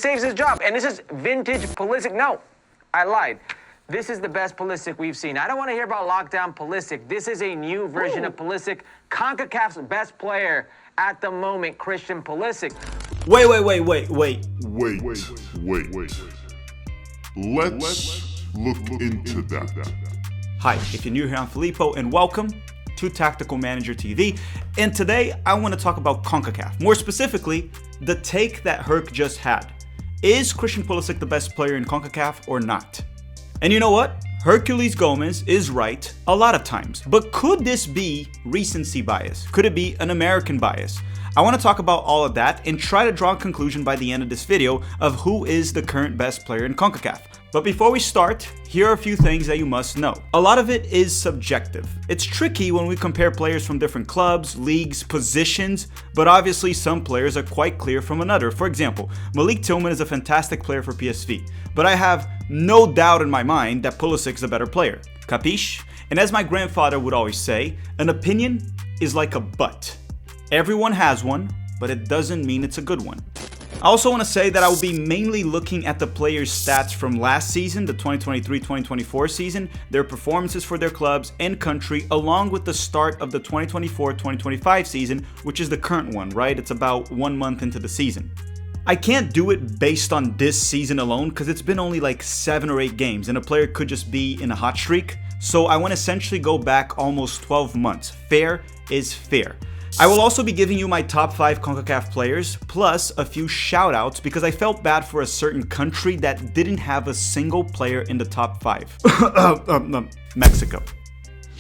saves his job. And this is vintage Pulisic. No, I lied. This is the best Pulisic we've seen. I don't want to hear about lockdown Pulisic. This is a new version of Pulisic. CONCACAF's best player at the moment, Christian Pulisic. Wait. Let's look into that. Hi, if you're new here, I'm Filippo, and welcome to Tactical Manager TV. And today, I want to talk about CONCACAF. More specifically, the take that Herc just had. Is Christian Pulisic the best player in CONCACAF or not? And you know what? Herculez Gomez is right a lot of times. But could this be recency bias? Could it be an American bias? I want to talk about all of that and try to draw a conclusion by the end of this video of who is the current best player in CONCACAF. But before we start, here are a few things that you must know. A lot of it is subjective. It's tricky when we compare players from different clubs, leagues, positions, but obviously some players are quite clear from another. For example, Malik Tillman is a fantastic player for PSV, but I have no doubt in my mind that Pulisic is a better player. Capiche? And as my grandfather would always say, an opinion is like a butt. Everyone has one, but it doesn't mean it's a good one. I also want to say that I will be mainly looking at the players' stats from last season, the 2023-2024 season, their performances for their clubs and country, along with the start of the 2024-2025 season, which is the current one, right? It's about 1 month into the season. I can't do it based on this season alone because it's been only like 7 or 8 games and a player could just be in a hot streak. So I want to essentially go back almost 12 months. Fair is fair. I will also be giving you my top 5 CONCACAF players, plus a few shoutouts because I felt bad for a certain country that didn't have a single player in the top 5. Mexico.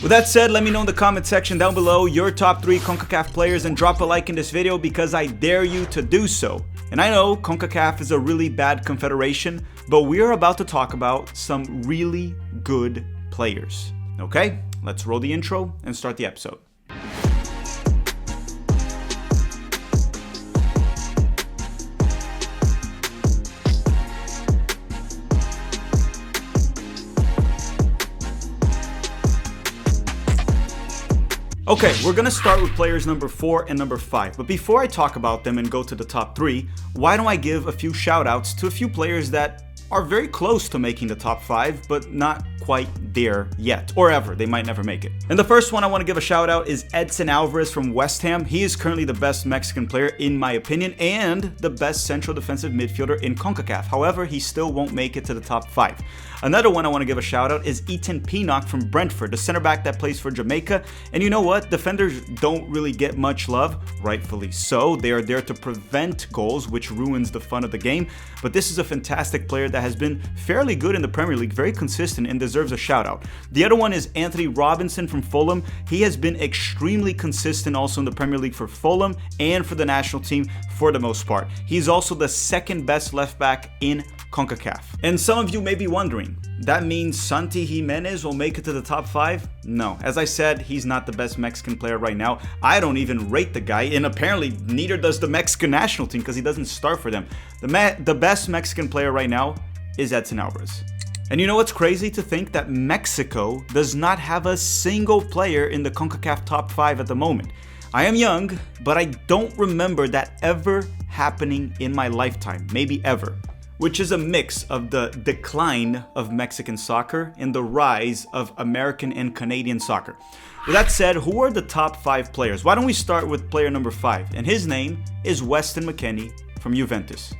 With that said, let me know in the comment section down below your top 3 CONCACAF players and drop a like in this video because I dare you to do so. And I know CONCACAF is a really bad confederation, but we are about to talk about some really good players. Okay, let's roll the intro and start the episode. Okay, we're gonna start with players number 4 and number 5, but before I talk about them and go to the top 3, why don't I give a few shoutouts to a few players that are very close to making the top 5, but not quite there yet, or ever. They might never make it. And the first one I want to give a shout out is Edson Alvarez from West Ham. He is currently the best Mexican player in my opinion, and the best central defensive midfielder in CONCACAF. However, he still won't make it to the top 5. Another one I want to give a shout out is Ethan Pinnock from Brentford, the center back that plays for Jamaica. And you know what? Defenders don't really get much love, rightfully so. They are there to prevent goals, which ruins the fun of the game. But this is a fantastic player that has been fairly good in the Premier League, very consistent, and deserves a shout out. The other one is Anthony Robinson from Fulham. He has been extremely consistent also in the Premier League for Fulham and for the national team for the most part. He's also the second best left back in CONCACAF. And some of you may be wondering, that means Santi Jimenez will make it to the top 5? No, as I said, he's not the best Mexican player right now. I don't even rate the guy, and apparently neither does the Mexican national team because he doesn't start for them. The best Mexican player right now is Edson Alvarez. And you know what's crazy? To think that Mexico does not have a single player in the CONCACAF top 5 at the moment. I am young, but I don't remember that ever happening in my lifetime, maybe ever. Which is a mix of the decline of Mexican soccer and the rise of American and Canadian soccer. With that said, who are the top 5 players? Why don't we start with player number 5? And his name is Weston McKennie from Juventus.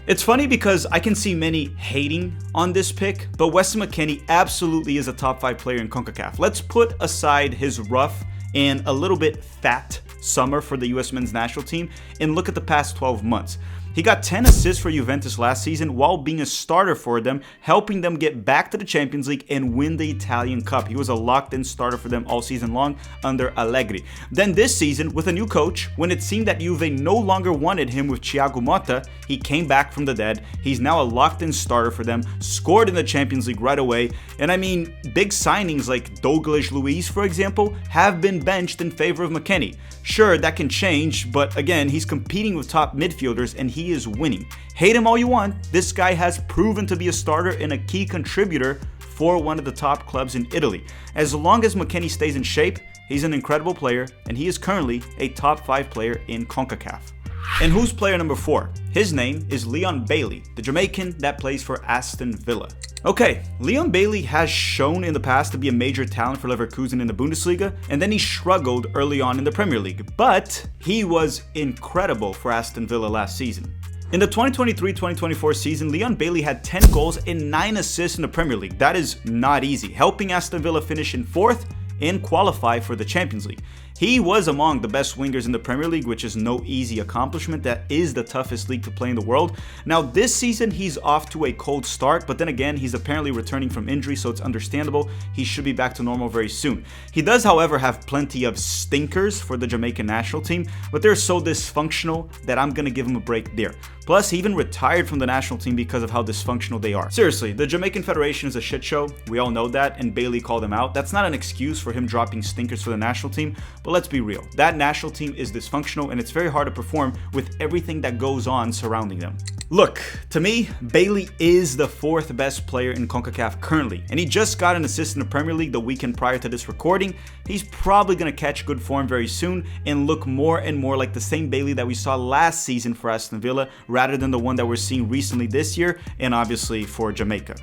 It's funny because I can see many hating on this pick, but Weston McKennie absolutely is a top 5 player in CONCACAF. Let's put aside his rough and a little bit fat summer for the US men's national team and look at the past 12 months. He got 10 assists for Juventus last season while being a starter for them, helping them get back to the Champions League and win the Italian Cup. He was a locked-in starter for them all season long under Allegri. Then this season, with a new coach, when it seemed that Juve no longer wanted him with Thiago Motta, he came back from the dead. He's now a locked-in starter for them, scored in the Champions League right away. And I mean, big signings like Douglas Luiz, for example, have been benched in favor of McKennie. Sure, that can change, but again, he's competing with top midfielders and he is winning. Hate him all you want, this guy has proven to be a starter and a key contributor for one of the top clubs in Italy. As long as McKennie stays in shape, he's an incredible player and he is currently a top 5 player in CONCACAF. And who's player number 4? His name is Leon Bailey, the Jamaican that plays for Aston Villa. Okay, Leon Bailey has shown in the past to be a major talent for Leverkusen in the Bundesliga, and then he struggled early on in the Premier League, but he was incredible for Aston Villa last season. In the 2023-2024 season, Leon Bailey had 10 goals and 9 assists in the Premier League. That is not easy, helping Aston Villa finish in 4th and qualify for the Champions League. He was among the best wingers in the Premier League, which is no easy accomplishment. That is the toughest league to play in the world. Now, this season, he's off to a cold start, but then again, he's apparently returning from injury, so it's understandable. He should be back to normal very soon. He does, however, have plenty of stinkers for the Jamaican national team, but they're so dysfunctional that I'm going to give him a break there. Plus, he even retired from the national team because of how dysfunctional they are. Seriously, the Jamaican Federation is a shit show. We all know that, and Bailey called him out. That's not an excuse for him dropping stinkers for the national team, but let's be real. That national team is dysfunctional, and it's very hard to perform with everything that goes on surrounding them. Look, to me, Bailey is the 4th best player in CONCACAF currently, and he just got an assist in the Premier League the weekend prior to this recording. He's probably going to catch good form very soon and look more and more like the same Bailey that we saw last season for Aston Villa, rather than the one that we're seeing recently this year, and obviously for Jamaica.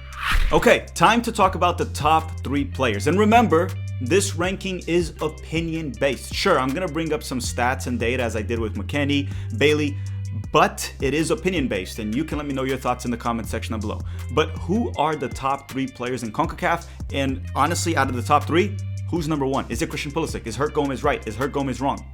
Okay, time to talk about the top 3 players. And remember, this ranking is opinion-based. Sure, I'm going to bring up some stats and data as I did with McKennie, Bailey, but it is opinion-based, and you can let me know your thoughts in the comment section down below. But who are the top 3 players in CONCACAF? And honestly, out of the top 3, who's number 1? Is it Christian Pulisic? Is Herc Gomez right? Is Herc Gomez wrong?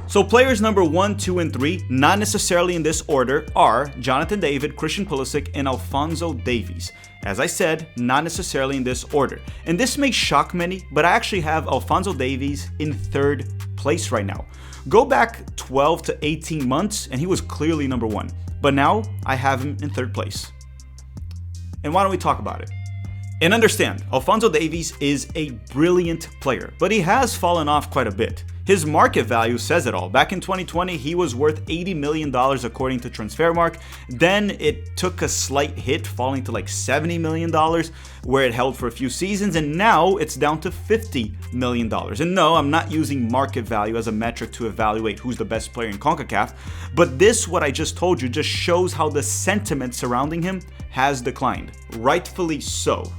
So players number 1, 2, and 3, not necessarily in this order, are Jonathan David, Christian Pulisic, and Alphonso Davies. As I said, not necessarily in this order. And this may shock many, but I actually have Alphonso Davies in 3rd place right now. Go back 12 to 18 months, and he was clearly number 1. But now, I have him in 3rd place. And why don't we talk about it? And understand, Alphonso Davies is a brilliant player, but he has fallen off quite a bit. His market value says it all. Back in 2020, he was worth $80 million according to Transfermarkt. Then it took a slight hit, falling to like $70 million, where it held for a few seasons, and now it's down to $50 million. And no, I'm not using market value as a metric to evaluate who's the best player in CONCACAF, but this, what I just told you, just shows how the sentiment surrounding him has declined. Rightfully so.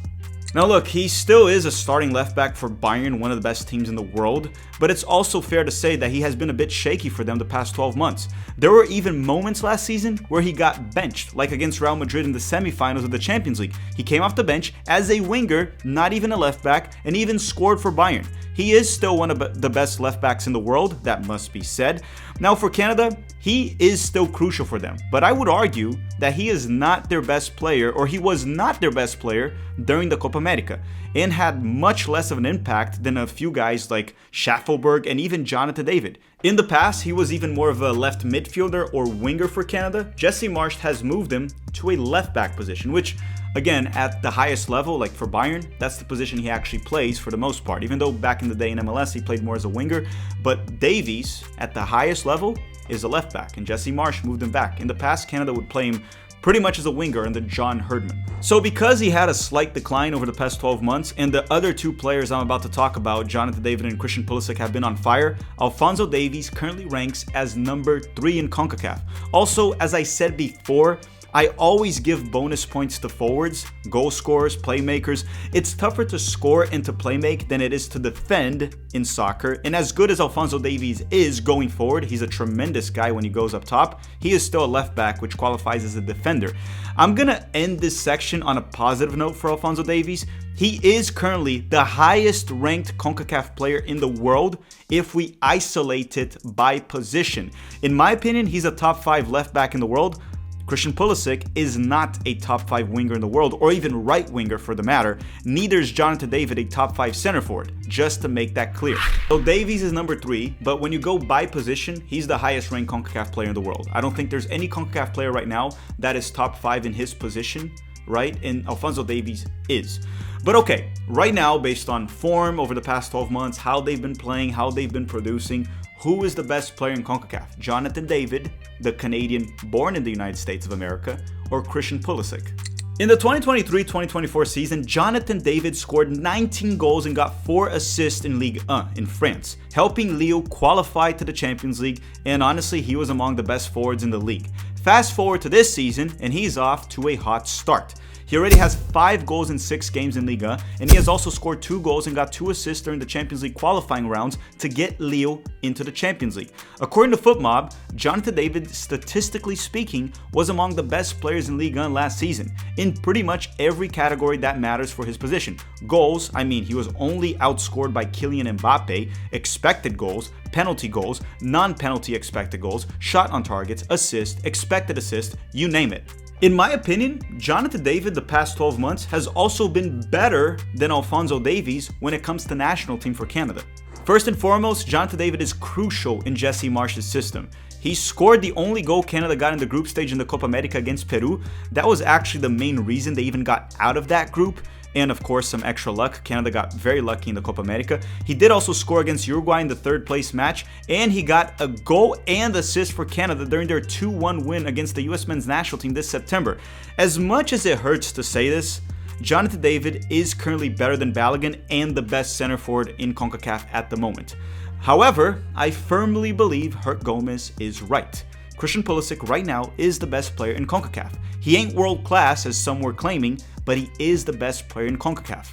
Now look, he still is a starting left back for Bayern, one of the best teams in the world, but it's also fair to say that he has been a bit shaky for them the past 12 months. There were even moments last season where he got benched, like against Real Madrid in the semifinals of the Champions League. He came off the bench as a winger, not even a left back, and even scored for Bayern. He is still one of the best left backs in the world, that must be said. Now for Canada, he is still crucial for them, but I would argue that he is not their best player, or he was not their best player during the Copa America, and had much less of an impact than a few guys like Schaffelberg and even Jonathan David. In the past, he was even more of a left midfielder or winger for Canada. Jesse Marsch has moved him to a left back position, which again, at the highest level, like for Bayern, that's the position he actually plays for the most part, even though back in the day in MLS, he played more as a winger. But Davies, at the highest level, is a left back, and Jesse Marsch moved him back. In the past, Canada would play him pretty much as a winger under John Herdman. So because he had a slight decline over the past 12 months, and the other 2 players I'm about to talk about, Jonathan David and Christian Pulisic, have been on fire, Alphonso Davies currently ranks as number 3 in CONCACAF. Also, as I said before, I always give bonus points to forwards, goal scorers, playmakers. It's tougher to score and to playmake than it is to defend in soccer. And as good as Alphonso Davies is going forward, he's a tremendous guy when he goes up top, he is still a left back, which qualifies as a defender. I'm gonna end this section on a positive note for Alphonso Davies. He is currently the highest ranked CONCACAF player in the world if we isolate it by position. In my opinion, he's a top 5 left back in the world. Christian Pulisic is not a top 5 winger in the world, or even right winger for the matter. Neither is Jonathan David a top 5 center forward, just to make that clear. So Davies is number 3, but when you go by position, he's the highest ranked CONCACAF player in the world. I don't think there's any CONCACAF player right now that is top 5 in his position, right? And Alphonso Davies is. But okay, right now, based on form over the past 12 months, how they've been playing, how they've been producing, who is the best player in CONCACAF? Jonathan David, the Canadian born in the United States of America, or Christian Pulisic? In the 2023-2024 season, Jonathan David scored 19 goals and got 4 assists in Ligue 1 in France, helping Lille qualify to the Champions League, and honestly, he was among the best forwards in the league. Fast forward to this season, and he's off to a hot start. He already has 5 goals in 6 games in Liga, and he has also scored 2 goals and got 2 assists during the Champions League qualifying rounds to get Lille into the Champions League. According to FootMob, Jonathan David, statistically speaking, was among the best players in Ligue 1 last season, in pretty much every category that matters for his position. Goals, he was only outscored by Kylian Mbappe, expected goals, penalty goals, non-penalty expected goals, shot on targets, assist, expected assist, you name it. In my opinion, Jonathan David the past 12 months has also been better than Alphonso Davies when it comes to national team for Canada. First and foremost, Jonathan David is crucial in Jesse Marsch's system. He scored the only goal Canada got in the group stage in the Copa America against Peru. That was actually the main reason they even got out of that group. And of course, some extra luck. Canada got very lucky in the Copa America. He did also score against Uruguay in the 3rd place match, and he got a goal and assist for Canada during their 2-1 win against the US men's national team this September. As much as it hurts to say this, Jonathan David is currently better than Balogun and the best center forward in CONCACAF at the moment. However, I firmly believe Herc Gomez is right. Christian Pulisic right now is the best player in CONCACAF. He ain't world class as some were claiming, but he is the best player in CONCACAF.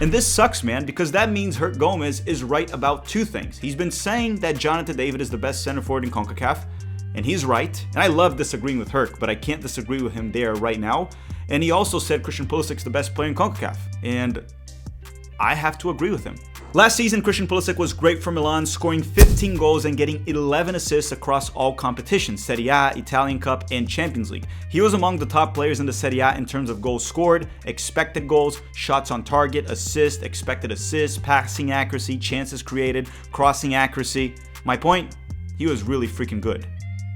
And this sucks, man, because that means Herc Gomez is right about 2 things. He's been saying that Jonathan David is the best center forward in CONCACAF, and he's right. And I love disagreeing with Herc, but I can't disagree with him there right now. And he also said Christian Pulisic's the best player in CONCACAF, and I have to agree with him. Last season, Christian Pulisic was great for Milan, scoring 15 goals and getting 11 assists across all competitions, Serie A, Italian Cup, and Champions League. He was among the top players in the Serie A in terms of goals scored, expected goals, shots on target, assists, expected assists, passing accuracy, chances created, crossing accuracy. My point? He was really freaking good.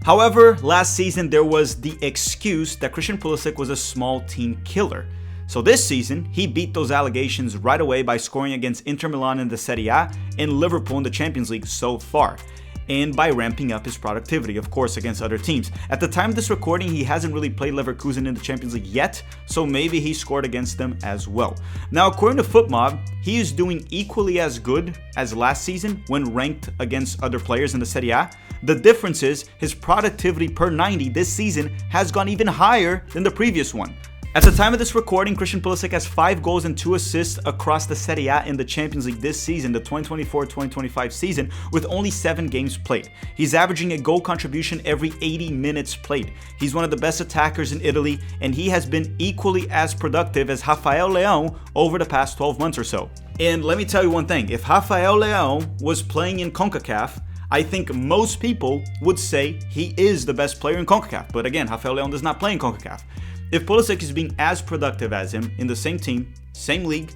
However, last season there was the excuse that Christian Pulisic was a small team killer. So this season, he beat those allegations right away by scoring against Inter Milan in the Serie A and Liverpool in the Champions League so far, and by ramping up his productivity, of course, against other teams. At the time of this recording, he hasn't really played Leverkusen in the Champions League yet, so maybe he scored against them as well. Now, according to FootMob, he is doing equally as good as last season when ranked against other players in the Serie A. The difference is his productivity per 90 this season has gone even higher than the previous one. At the time of this recording, Christian Pulisic has 5 goals and 2 assists across the Serie A in the Champions League this season, the 2024-2025 season, with only 7 games played. He's averaging a goal contribution every 80 minutes played. He's one of the best attackers in Italy, and he has been equally as productive as Rafael Leão over the past 12 months or so. And let me tell you one thing, if Rafael Leão was playing in CONCACAF, I think most people would say he is the best player in CONCACAF. But again, Rafael Leão does not play in CONCACAF. If Pulisic is being as productive as him in the same team, same league,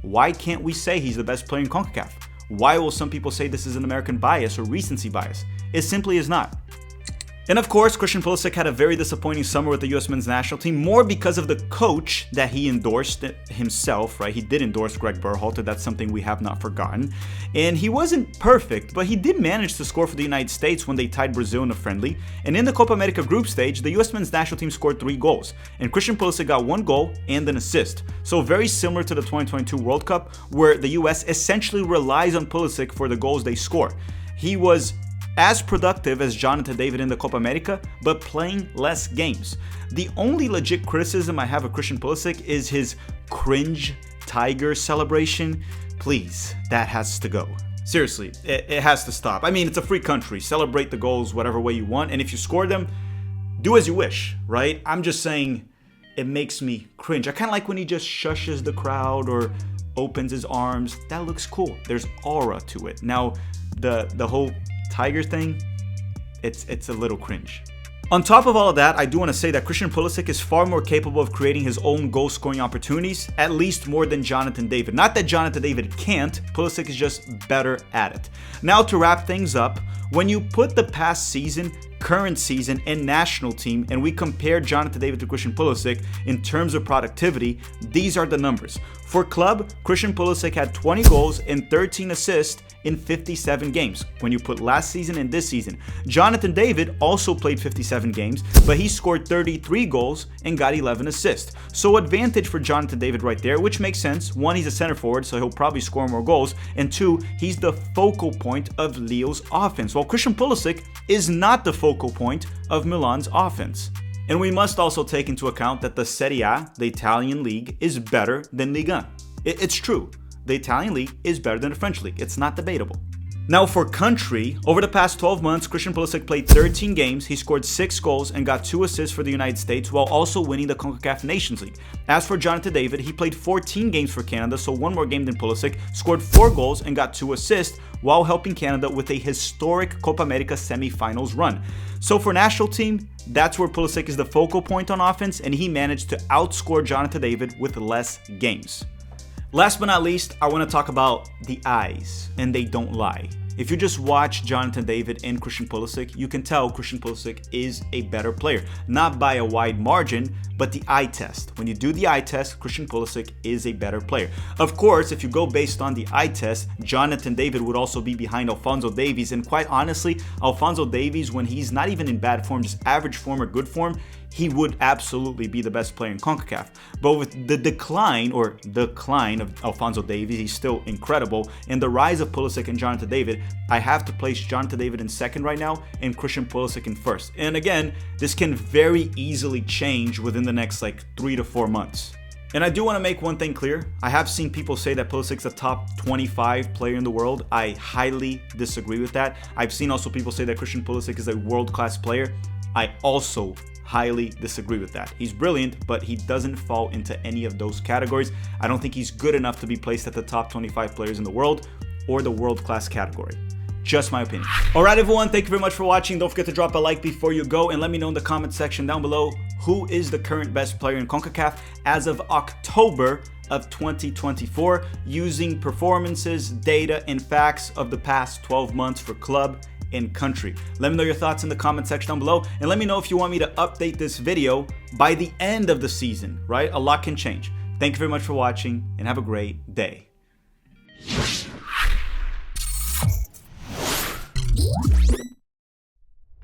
why can't we say he's the best player in CONCACAF? Why will some people say this is an American bias or recency bias? It simply is not. And of course, Christian Pulisic had a very disappointing summer with the US men's national team, more because of the coach that he endorsed himself, right? He did endorse Greg Berhalter, that's something we have not forgotten. And he wasn't perfect, but he did manage to score for the United States when they tied Brazil in a friendly. And in the Copa America group stage, the US men's national team scored 3 goals, and Christian Pulisic got 1 goal and an assist. So very similar to the 2022 World Cup, where the US essentially relies on Pulisic for the goals they score. He was as productive as Jonathan David in the Copa America, but playing less games. The only legit criticism I have of Christian Pulisic is his cringe tiger celebration. Please, that has to go. Seriously, it has to stop. I mean, it's a free country. Celebrate the goals whatever way you want, and if you score them, do as you wish, right? I'm just saying, it makes me cringe. I kind of like when he just shushes the crowd or opens his arms. That looks cool. There's aura to it. Now, the whole tiger thing, it's a little cringe. On top of all of that, I do want to say that Christian Pulisic is far more capable of creating his own goal-scoring opportunities, at least more than Jonathan David. Not that Jonathan David can't, Pulisic is just better at it. Now to wrap things up, When you put the past season, current season, and national team, and we compare Jonathan David to Christian Pulisic in terms of productivity, these are the numbers. For club, Christian Pulisic had 20 goals and 13 assists in 57 games. When you put last season and this season, Jonathan David also played 57 games, but he scored 33 goals and got 11 assists. So advantage for Jonathan David right there, which makes sense. One, he's a center forward, so he'll probably score more goals. And two, he's the focal point of Leo's offense, while Christian Pulisic is not the focal point of Milan's offense. And we must also take into account that the Serie A, the Italian league, is better than Ligue 1. It's true. The Italian league is better than the French league. It's not debatable. Now for country, over the past 12 months, Christian Pulisic played 13 games, he scored 6 goals and got 2 assists for the United States while also winning the CONCACAF Nations League. As for Jonathan David, he played 14 games for Canada, so 1 more game than Pulisic, scored 4 goals and got 2 assists while helping Canada with a historic Copa America semi-finals run. So for national team, that's where Pulisic is the focal point on offense, and he managed to outscore Jonathan David with less games. Last but not least, I want to talk about the eyes, and they don't lie. If you just watch Jonathan David and Christian Pulisic, you can tell Christian Pulisic is a better player. Not by a wide margin, but the eye test. When you do the eye test, Christian Pulisic is a better player. Of course, if you go based on the eye test, Jonathan David would also be behind Alphonso Davies. And quite honestly, Alphonso Davies, when he's not even in bad form, just average form or good form, he would absolutely be the best player in CONCACAF. But with the decline of Alphonso Davies, he's still incredible, and the rise of Pulisic and Jonathan David, I have to place Jonathan David in second right now and Christian Pulisic in first. And again, this can very easily change within the next 3 to 4 months. And I do want to make one thing clear. I have seen people say that Pulisic's a top 25 player in the world. I highly disagree with that. I've seen also people say that Christian Pulisic is a world-class player. I also highly disagree with that. He's brilliant, but he doesn't fall into any of those categories. I don't think he's good enough to be placed at the top 25 players in the world or the world-class category. Just my opinion. All right, everyone, thank you very much for watching. Don't forget to drop a like before you go, and let me know in the comment section down below who is the current best player in CONCACAF as of October of 2024 using performances, data, and facts of the past 12 months for club and country. Let me know your thoughts in the comment section down below, and let me know if you want me to update this video by the end of the season, right? A lot can change. Thank you very much for watching, and have a great day.